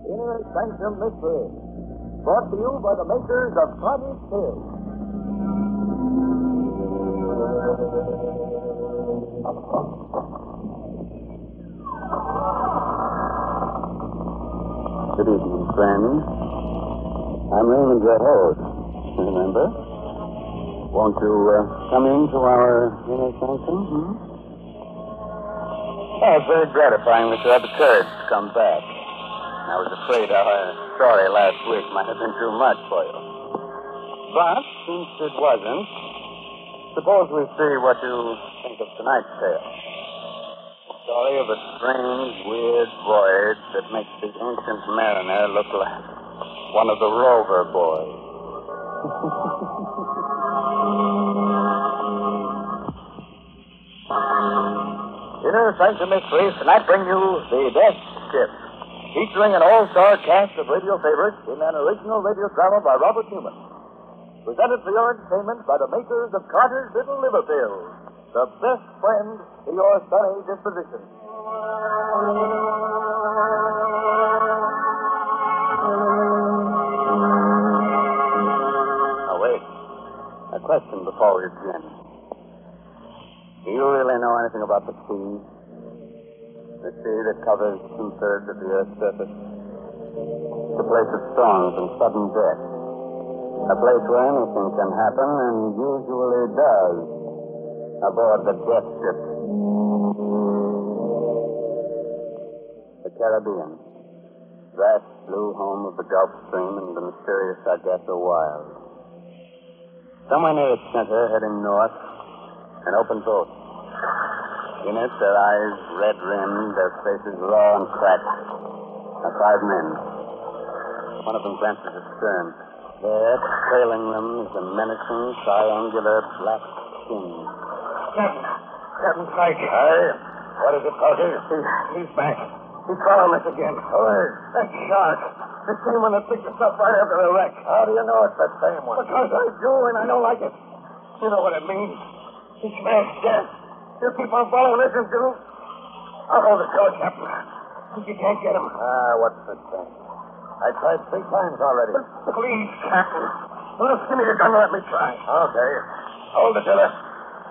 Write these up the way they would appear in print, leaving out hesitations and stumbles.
Inner Sanctum Mystery. Brought to you by the makers of Cottage Hill. Good evening, friends. I'm Raymond, your host. Remember? Won't you come into our inner sanctum? Oh, it's very gratifying that you had the courage to come back. I was afraid our story last week might have been too much for you. But, since it wasn't, suppose we see what you think of tonight's tale. The story of a strange, weird voyage that makes the ancient mariner look like one of the Rover boys. Inner Sanctum Mysteries tonight bring you The Death Ship, featuring an all-star cast of radio favorites in an original radio drama by Robert Newman. Presented for your entertainment by the makers of Carter's Little Liver Pills, the best friend to your sunny disposition. Now, wait. A question before we begin. Do you really know anything about the sea? The sea that covers 2/3 of the Earth's surface? It's a place of storms and sudden death. A place where anything can happen, and usually does, aboard the Death Ship. The Caribbean. Vast blue home of the Gulf Stream and the mysterious Sargasso Wilds. Somewhere near its center, heading north, an open boat. In it, their eyes red-rimmed, their faces raw and cracked, are 5 men. One of them glances astern. There, trailing them, is a menacing, triangular black skin. Captain Pike. Hey, what is it, Pokey? He's back. He's following us again. Who is? That shark. The same one that picked us up right after the wreck. How do you know it's the same one? Because I do, and I don't like it. You know what it means. He smells death. You keep on following us and do. I'll hold the door, Captain. If you can't get him. What's the thing? I tried 3 times already. Please, Captain. Well, give me the gun and let me try. Okay. Hold the tiller.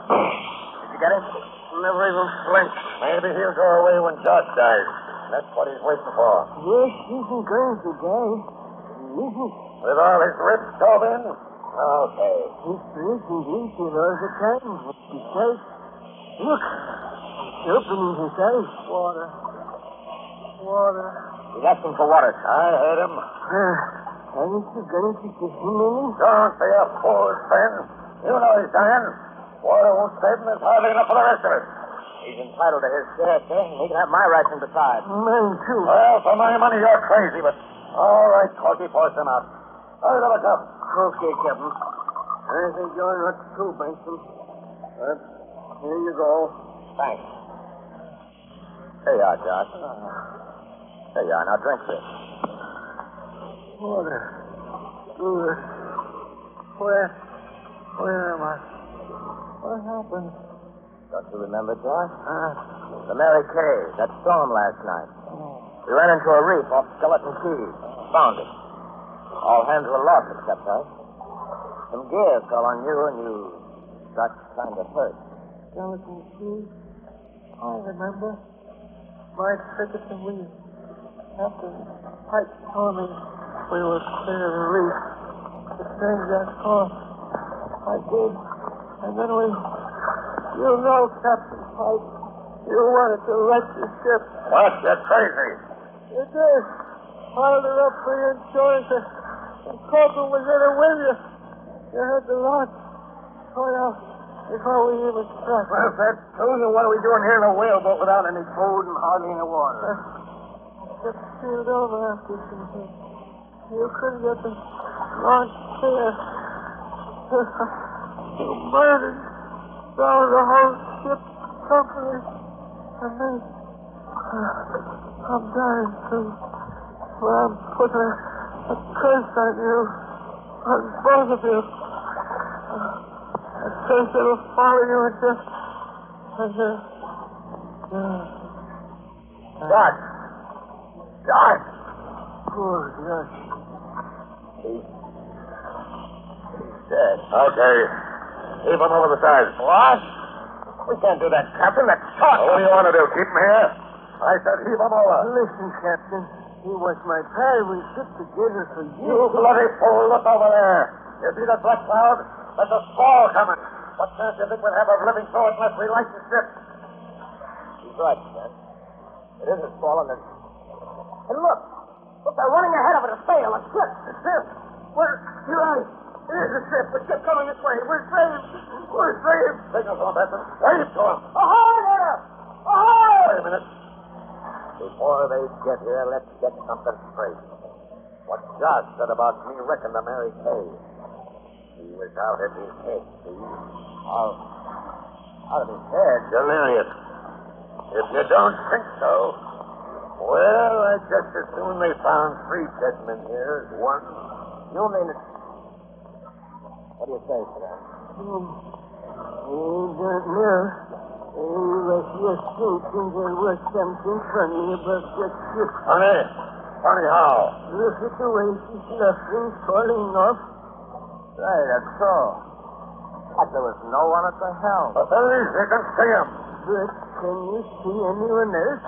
Did you get him? Never even flinched. Maybe he'll go away when Josh dies. That's what he's waiting for. Yes, he's going to die. With all his ribs stove in? Okay. He's drinking easy all the time. Besides, look, opening his eyes. Water. He left him for water. I heard him. Aren't you going to give him any? Don't be a fool, Ben. You know he's dying. Water won't save him. There's hardly enough for the rest of us. He's entitled to his share, sir. He can have my ration besides. Mine, too. Well, for my money, you're crazy, but... All right, Corky, force him out. Hurry up, cup. Okay, Captain. I think you're not too, Benson. But here you go. Thanks. Here you are, Josh. There you are. Now drink this. Water. Good. Where am I? What happened? Don't you remember, Josh? The Mary Kay, that storm last night. We ran into a reef off Skeleton Key. Found it. All hands were lost except us. Some gear fell on you and you got kind of hurt. Skeleton Key? I remember. My ticket to leave. Captain Pike told me we were clear of the reef. To change that course. I did. And then we... You know, Captain Pike, you wanted to wreck the ship. What? You're crazy. You did. Piled her up for your insurance, and Corporal was in it with you. You had the launch going out before we even struck. Well, if that's true, then what are we doing here in a whaleboat without any food and hardly any water? Just sealed over after something. You couldn't get the launch clear. You murdered down the whole ship's company. And then I'm dying too. Well, I'm putting a curse on you, on both of you. A curse that'll follow you until... Josh! Poor Gus. He's dead. Okay. Heave him over the side. What? We can't do that, Captain. That's shot. What do you want to do? Keep him here? I said heave him over. Listen, Captain. He was my pal. We shipped together for You years. bloody fool. Look over there. You see that black cloud? There's a squall coming. What chance do you think we'll have of living through it unless we light the ship? He's right, Ken. It is a squall, and there's... Hey, look! Look, they're running ahead of it, a sail, a ship. A ship. Where? You're right. It is a ship. A ship coming this way. We're saved. We're saved. Signal to him, Benson. Wave to him. Ahoy there! Ahoy! Wait a minute. Before they get here, let's get something straight. What Josh said about me wrecking the Mary Kay. He was out at his head, see? Out of his head. Delirious. If you don't think so, well, I just as soon they found 3 dead men here as one. You mean it? What do you say, Fred? I don't know. He was just thinking there was something funny about that ship. Funny? Funny how? Look at the way she's luffing, falling off. Right, that's so. But there was no one at the helm. But there is. You can see him. But can you see anyone else?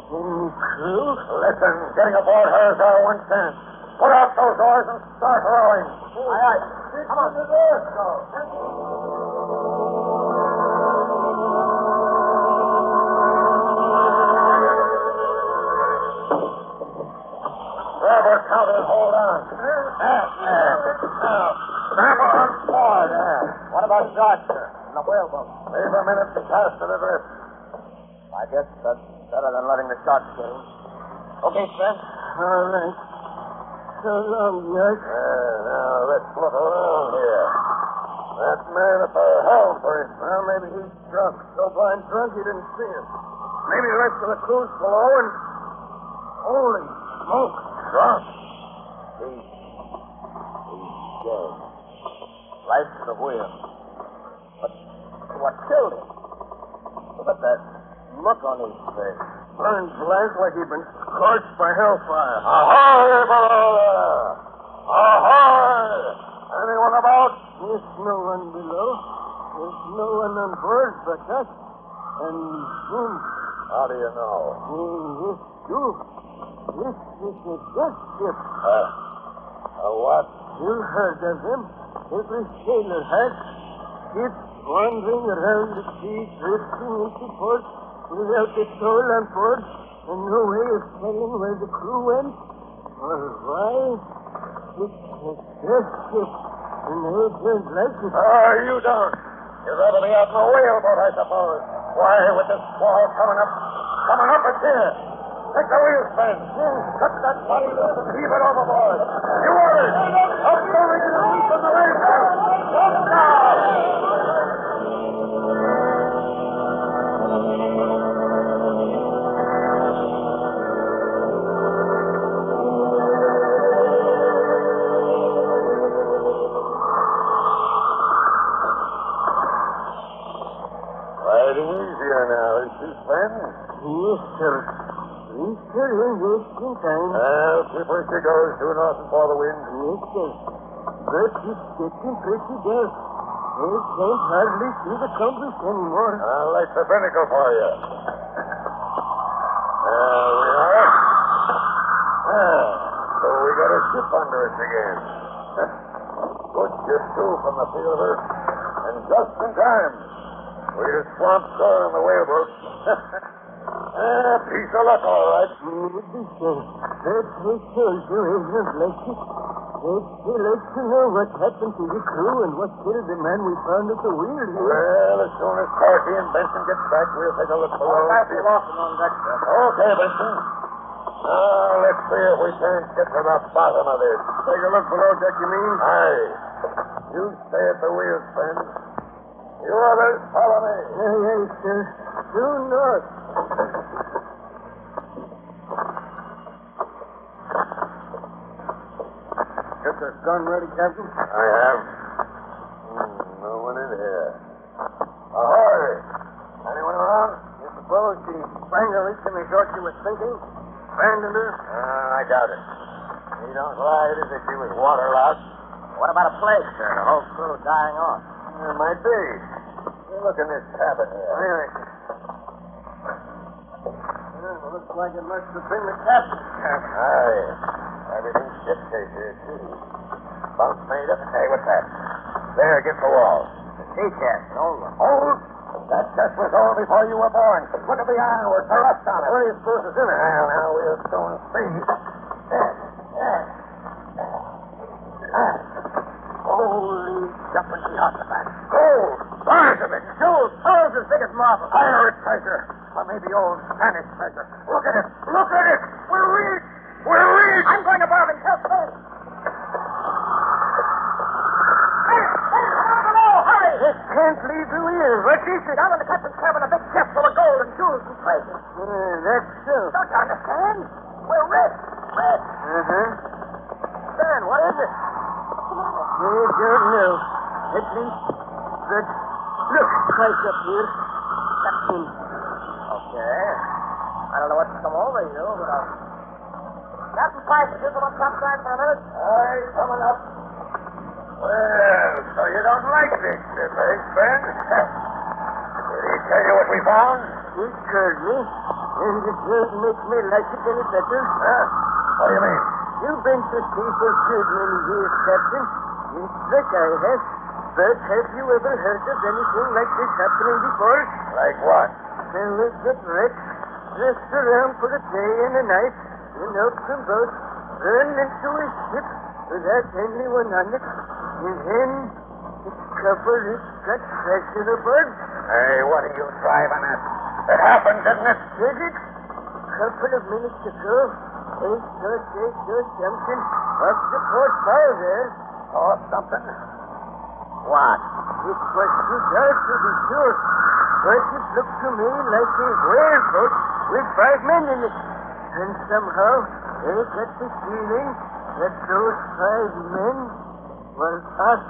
Any crew? Listen, getting aboard her is our one chance. Put out those oars and start rowing. Aye, aye. Come on. Let's go. Robert, counter and hold on. Now, grab on board. What about Josh, sir? In the whaleboat? Leave a minute to cast to the drift. I guess that's better than letting the sharks get him. Okay, Sven. All right. So long, Gus. Now, let's look around here. That man at the helm, for instance. Well, maybe he's drunk. So blind drunk he didn't see him. Maybe the rest of the crew's below and... Holy smoke. Drunk? He's dead. Right to the wheel. But what killed him? Look at that look on his face. Burned black like he'd been scorched by hellfire. Ahoy, below there! Ahoy! Anyone about? There's no one below. There's no one on board but us. And him. How do you know? This too. This is a death ship. A what? You heard of them. Every sailor has. Ships wandering around the sea, drifting into port without a soul on board, and no way of telling where the crew went or why. It's a death ship, and they don't like it. You don't. You'd rather be out in a whaleboat, I suppose. Why, with this squall coming up it's here. Take the wheel, Sven. Cut that body loose and heave it overboard. You orders. Up the ring and deep in the rain. Up now. Riding easier now, is she, Sven? Yes, sir. We sure ain't wasting time. Well, keep where she goes, due north and for the wind. Yes, sir. But it's getting pretty dark. They can't hardly see the compass anymore. I'll light the binnacle for you. There we are. So we got a ship under us again. Good ship, too, from the feel of her. And just in time. We'd have swamped shore on the whaleboat. Piece of luck, all right. Maybe so. But they told you isn't like it. They'd like to know what happened to the crew and what killed the man we found at the wheel here. Well, as soon as Parky and Benson get back, we'll take a look below. on deck, sir. Okay, Benson. Now, let's see if we can't get to the bottom of this. Take a look below deck, you mean? Aye. You stay at the wheel, friend. You others follow me. Aye, sir. Due north. Get the gun ready, Captain? I have. No one in here. Ahoy! Anyone around? You suppose she sprang the leak in the short she was sinking? Abandoned her? I doubt it. He don't lie, as if he was waterlogged. What about a plague, sir? The whole crew dying off. It might be. Look in this cabin here. Really? Well, looks like it must have been the captain's cabin. Aye. Everything's shipshape here, too. Bunks made up. Hey, what's that? There against the wall. The sea chest, an old one. Old? That chest was old before you were born. Look at the ironwork, the rust on it. What do you suppose is in it? Well, now we'll soon see. Holy jumping Jehoshaphat. Gold! Bars of it! Jewels, pearls as big as marble. Pirate treasure! Or maybe old Spanish treasure. Look at it! Look at it! We're rich! We're rich! I'm going to borrow him. Help me. Hey, down below! Hurry! This can't leave the wheel. What is it? Down in the captain's cabin, a big chest full of gold and jewels and treasure. That's so. Don't you understand? We're rich. Rich. Uh-huh. Stan, what is it? I don't know. At least, but look, twice up here. Captain. Okay. I don't know what's come over you, but Captain Pike, would you come on top side for a minute? Aye, coming up. Well, so you don't like this ship, eh, Ben? Did he tell you what we found? He told me, and it doesn't make me like it any better. Huh? What do you mean? You've been to sea for a good many years, Captain. Yes, like I have. But have you ever heard of anything like this happening before? Like what? Fellas get wrecked, dressed around for a day and a night, in open boats, run into a ship without anyone on it, and then discover it's got treasure aboard. Hey, what are you driving at? It happened, didn't it? Did it? A couple of minutes ago, they saw something off the port bow there. Or something? What? It was too dark to be sure, but it looked to me like a whaleboat with 5 men in it. And somehow, I got the feeling that those 5 men were us.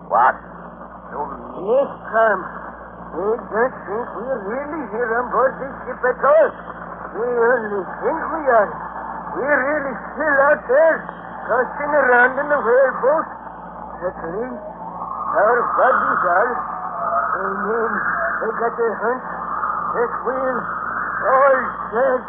What? Yes, Tom. They don't think we're really here on board this ship at all. They only think we are. We're really still out there, tossing around in the whaleboat. At least, our bodies are. I mean, they got a hunch that we're all dead.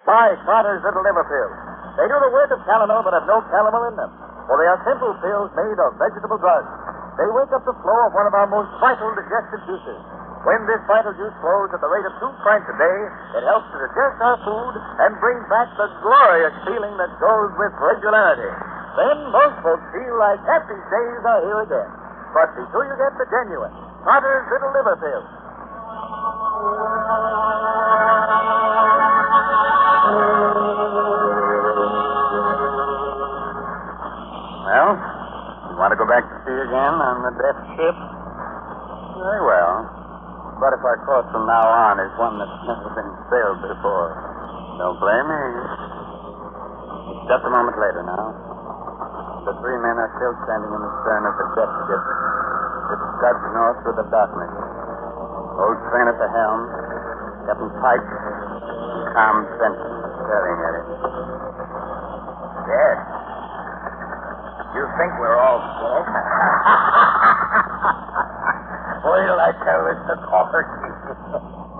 Five Carter's Little Liver Pills. They do the work of calomel but have no calomel in them, for they are simple pills made of vegetable drugs. They wake up the flow of one of our most vital digestive juices. When this vital juice flows at the rate of 2 pints a day, it helps to digest our food and brings back the glorious feeling that goes with regularity. Then most folks feel like happy days are here again. But be sure you get the genuine Carter's Little Liver Pills. Well, you want to go back to sea again on the death ship? Very well. But if our course from now on is one that's never been sailed before, don't blame me. It's just a moment later now. The 3 men are still standing in the stern of the death ship. It scuds north through the darkness. Old Train at the helm, Captain Pike, and calm Vinton staring at it. Yes. You think we're all dead? Wait till I tell this to Coffert.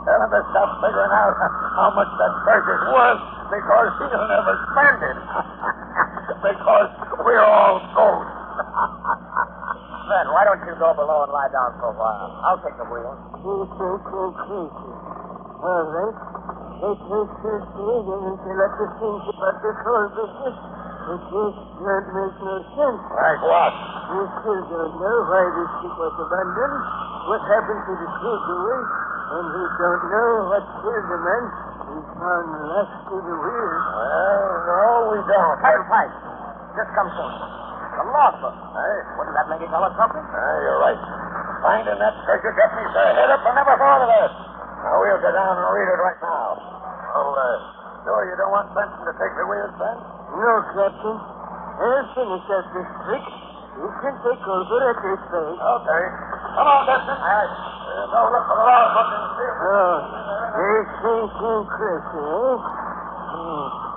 Tell him to stop figuring out how much that treasure's worth because he'll never spend it. Because we're all ghosts. Then, why don't you go below and lie down for a while? I'll take the wheel. You think you're crazy. All right. It takes your stay until I can think about this whole business. It just don't make no sense. Like what? We still don't know why this ship was abandoned, what happened to the crew away, and we don't know what killed the man we found last to the wheel. Well, no, we don't. Captain Pike, just come soon. The logbook. Hey? Wouldn't that make you tell us something? You're right. Finding that treasure got me so head up I never thought of that. Now, we'll go down and read it right now. Oh, sure you don't want Benson to take the wheel, Ben? No, Captain. I'll finish up this trick. You can take over at this stage. Okay. Come on, Benson. All right. Go look for the logbook and see if Oh, they sinking Chris, eh?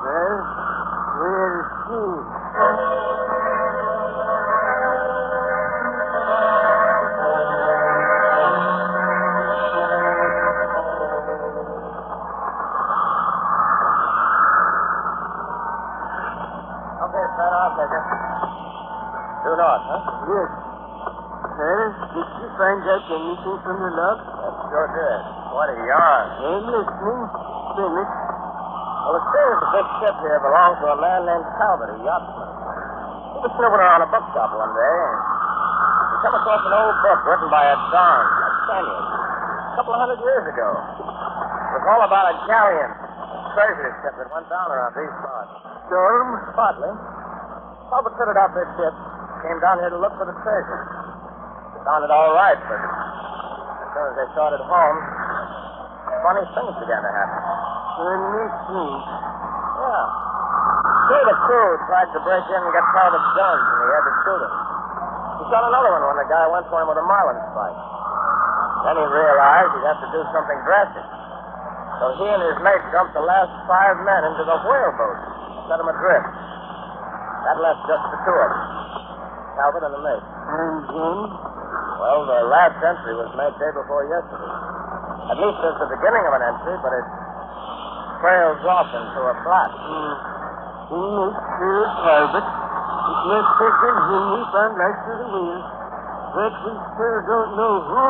Well, we'll see. Okay, Fred, I'll take it. Due north, huh? Yes. Well, did you find out anything from the log? That sure did. What a yarn. I'm listening. Finish. Well, it seems the big ship here belonged to a man named Talbot, a yachtsman. He was snooping around a bookshop one day, and he came across an old book written by a Don, a Spaniard, a couple of 100 years ago. It was all about a galleon, a treasure ship that went down around these parts. Storm? Partly. Talbot fitted out this ship, came down here to look for the treasure. He found it all right, but as soon as they started home, funny things began to happen. Anything. Yeah. Two of the crew tried to break in and get Talbot's guns, and he had to shoot him. He shot another one when the guy went for him with a marlin spike. Then he realized he'd have to do something drastic. So he and his mate dumped the last 5 men into the whaleboat, set them adrift. That left just the two of them, Talbot and the mate. And then? Well, the last entry was made day before yesterday. At least there's the beginning of an entry, but it trails off into a blot. Mr. Talbot, it was taken when we found light to the wheel, but we still don't know who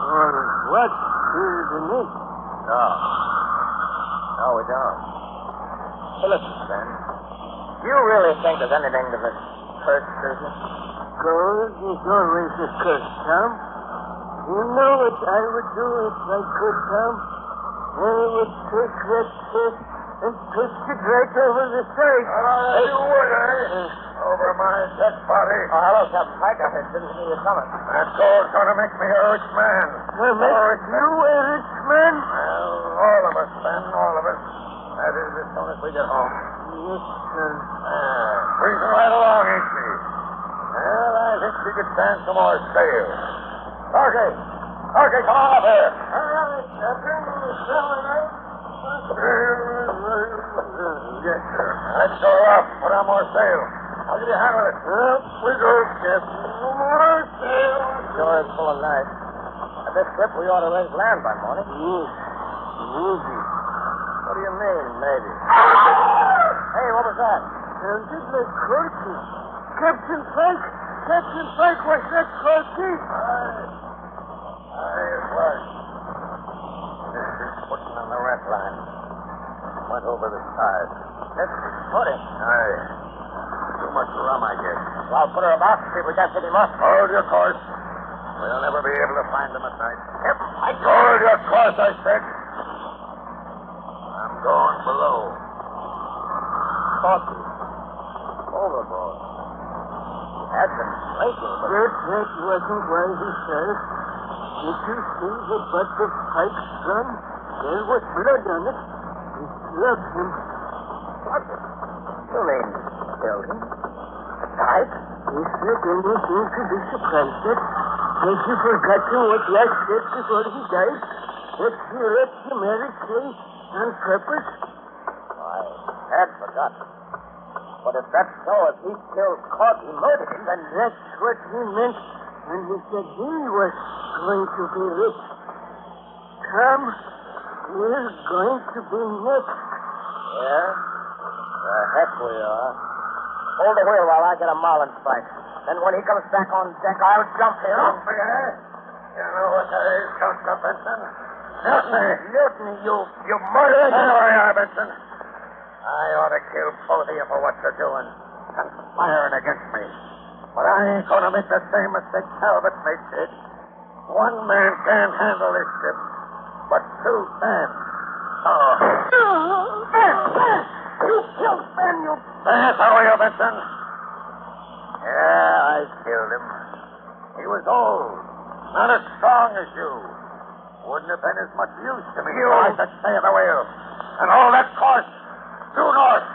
or what is in it. No. No, we don't. Hey, listen, Sven. Do you really think there's anything to this cursed business? Gold is always a curse, Tom. You know what I would do if I could, Tom? I would take that ship and twist it right over the side. You would, Over my dead body. Oh, hello, Captain Pike. I didn't see you coming. That gold's gonna make me a rich man. Well, make you a rich man? Well, all of us, Ben, all of us. That is, as soon as we get home. Yes, sir. Breezing right along, ain't she? Well, I think we could stand some more sail. Okay. Okay, come on up here. All right, Captain. Yes, sir. Let's go up. Put on more sail. How did you handle it? Up we go, Captain. More sail. Sure is full of night. At this trip, we ought to raise land by morning. Yes. Maybe. What do you mean, maybe? Hey, what was that? Sounded like Corky. Captain Pike! Captain Pike, was that Corky? Aye, it was. This is putting on the rat line. Went over the side. This is footing. Aye. Too much rum, I guess. Well, put her about and see if we can't pick him up. Hold your course. We'll never be able to find them at night. Captain Pike! Hold your course, I said. I'm going below. Corky. Overboard. Has been drinking, but... That wasn't why he said. Did you see the butt of Pike's gun? There was blood on it. He slugged him. What? You mean killed him? Pike? Is there anything to be surprised at? Has he forgotten what Jack said before he died? That he left the marriage place on purpose? I had forgotten. But if that's so, if he killed Corky, murdered him, And that's what he meant when he said he was going to be rich. Tom, we're going to be next. Yeah? The heck we are. Hold the wheel while I get a marlin spike. Then when he comes back on deck, I'll jump him. You know what that is, Council Benson? Mutiny, you murderer. There we are, Benson. I ought to kill both of you for what you're doing. Conspiring against me. But I ain't going to make the same mistake Talbot made, Sid. One man can't handle this ship, but two can. Oh. You killed Ben, you... That's how are you, Benson? Yeah, I killed him. He was old, not as strong as you. Wouldn't have been as much use to me if I could stay at the wheel. And all that course, due north.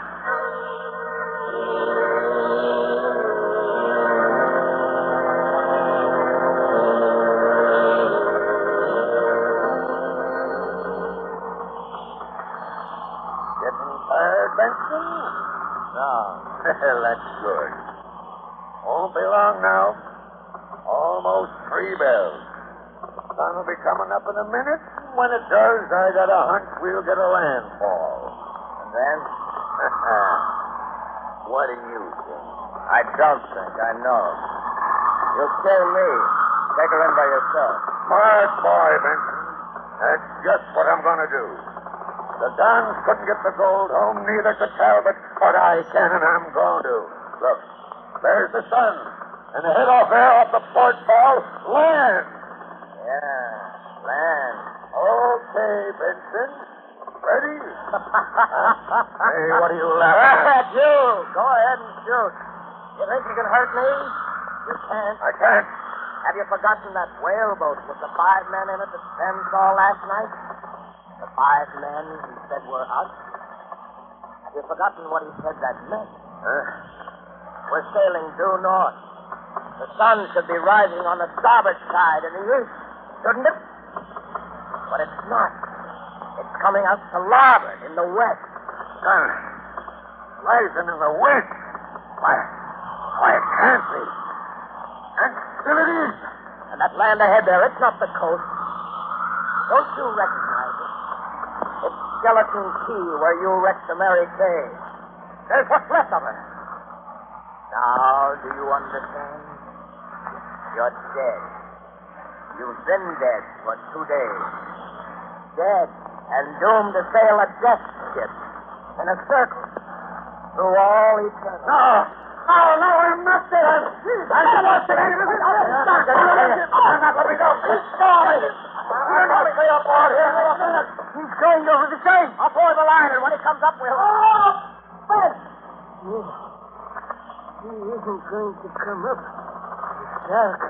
tired, Benson? No. Well, that's good. Won't be long now. Almost 3 bells. Sun will be coming up in a minute. When it does, I got a hunch we'll get a landfall. And then? What do you think? I don't think. I know. You'll kill me. Take her in by yourself. Smart boy, Benson. That's just what I'm going to do. The Dons couldn't get the gold home, neither could Talbot, but I can, and I'm going to. Look, there's the sun. And ahead off there, off the port bow, land. Yeah, land. Okay, Benson. Ready? Hey, what are you laughing at? You! Go ahead and shoot. You think you can hurt me? You can't. I can't. Have you forgotten that whaleboat with the 5 men in it that Ben saw last night? The 5 men he said were us? Have you forgotten what he said that meant? We're sailing due north. The sun should be rising on the starboard side in the east, shouldn't it? But it's not. It's coming out to larboard in the west. Sun rising in the west. Why, it can't be. And still it is. And that land ahead there, it's not the coast. Don't you recognize it? It's Skeleton Key where you wrecked the Mary Kay. There's what's left of her. Now, do you understand? You're dead. You've been dead for 2 days. Dead and doomed to sail a death ship in a circle through all eternity. No, I'm not dead. I'm not dead. I'm not letting go. I'm not stay up out here. He's going over the same. I'll pour the line, and when he comes up, we'll... Oh, Ben! He isn't going to come up. It's dark,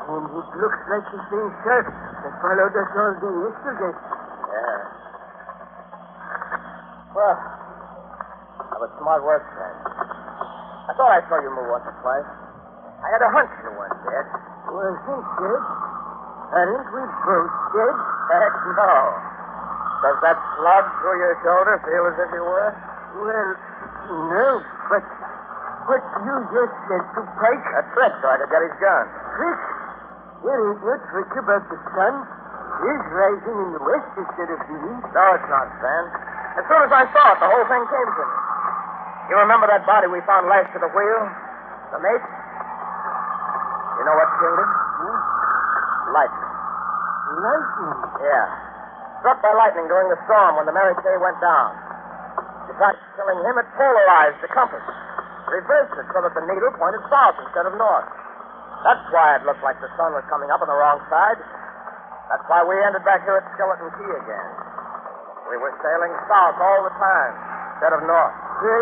and it looks like the same shark that followed us all day yesterday. Yeah. Well, that was smart work, Ben. I thought I saw you move once or twice. I had a hunch you weren't dead. Wasn't dead? Aren't we both dead? Heck no. Does that slug through your shoulder feel as if you were? Well, no, but what you just said to Pike... A trick so I could get his gun. Trick? There ain't no trick about the sun. It's rising in the west instead of the east. No, it's not, Ben. As soon as I saw it, the whole thing came to me. You remember that body we found lashed to the wheel? The mate? You know what killed him? Lightning. Lightning? Yeah. Struck by lightning during the storm when the Mary Kay went down. Besides killing him, it polarized the compass. Reversed it so that the needle pointed south instead of north. That's why it looked like the sun was coming up on the wrong side. That's why we ended back here at Skeleton Key again. We were sailing south all the time instead of north. Well,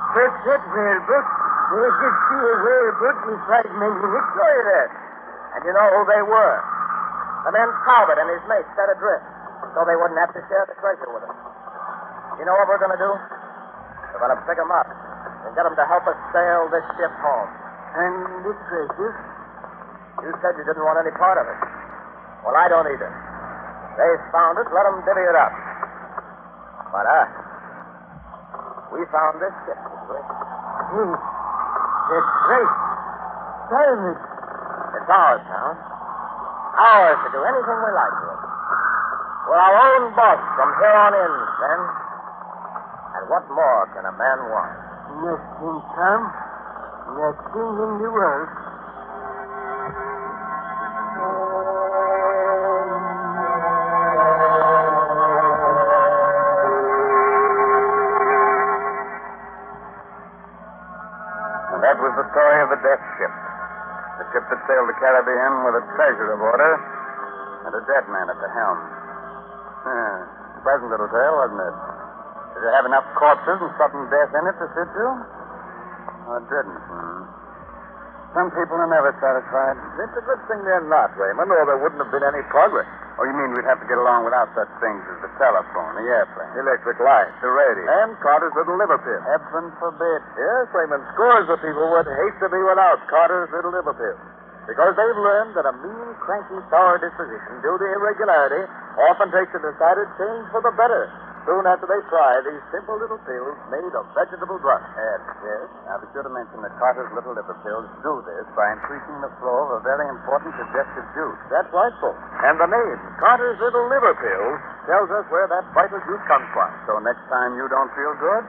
but that whaleboat, they did see a whaleboat with 5 men in it. Sure you did. And you know who they were. The men Talbot and his mate set adrift so they wouldn't have to share the treasure with us. You know what we're going to do? We're going to pick them up and get them to help us sail this ship home. And the treasure? You said you didn't want any part of it. Well, I don't either. They found it, let them divvy it up. But we found this ship, didn't we? That's right. Private. It's ours now. Ours to do anything we like with. We're our own boss from here on in, then. And what more can a man want? Nothing, Tom. Nothing in the world. And that was the story of the death ship. The ship that sailed the Caribbean with a treasure aboard her and a dead man at the helm. Pleasant little tale, wasn't it? Did it have enough corpses and sudden death in it to suit you? Oh, it didn't. Some people are never satisfied. It's a good thing they're not, Raymond, or there wouldn't have been any progress. Oh, you mean we'd have to get along without such things as the telephone, the airplane, Electric light, the radio? and Carter's little liver pill. Heaven forbid. Yes, Raymond, scores of people would hate to be without Carter's little liver pill. Because they've learned that a mean, cranky, sour disposition due to irregularity often takes a decided change for the better. soon after they try these simple little pills made of vegetable brush. Yes. Now, be sure to mention that Carter's little liver pills do this by increasing the flow of a very important digestive juice. That's right, folks. And the name, Carter's Little Liver Pills, tells us where that vital juice comes from. So next time you don't feel good,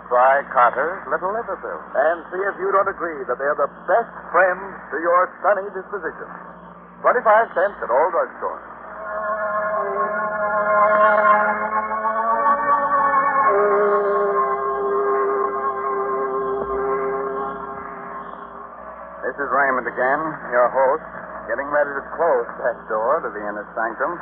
try Carter's little liver pills. And see if you don't agree that they're the best friend to your sunny disposition. 25 cents at all drugstores. This is Raymond again, your host, getting ready to close that door to the inner sanctum.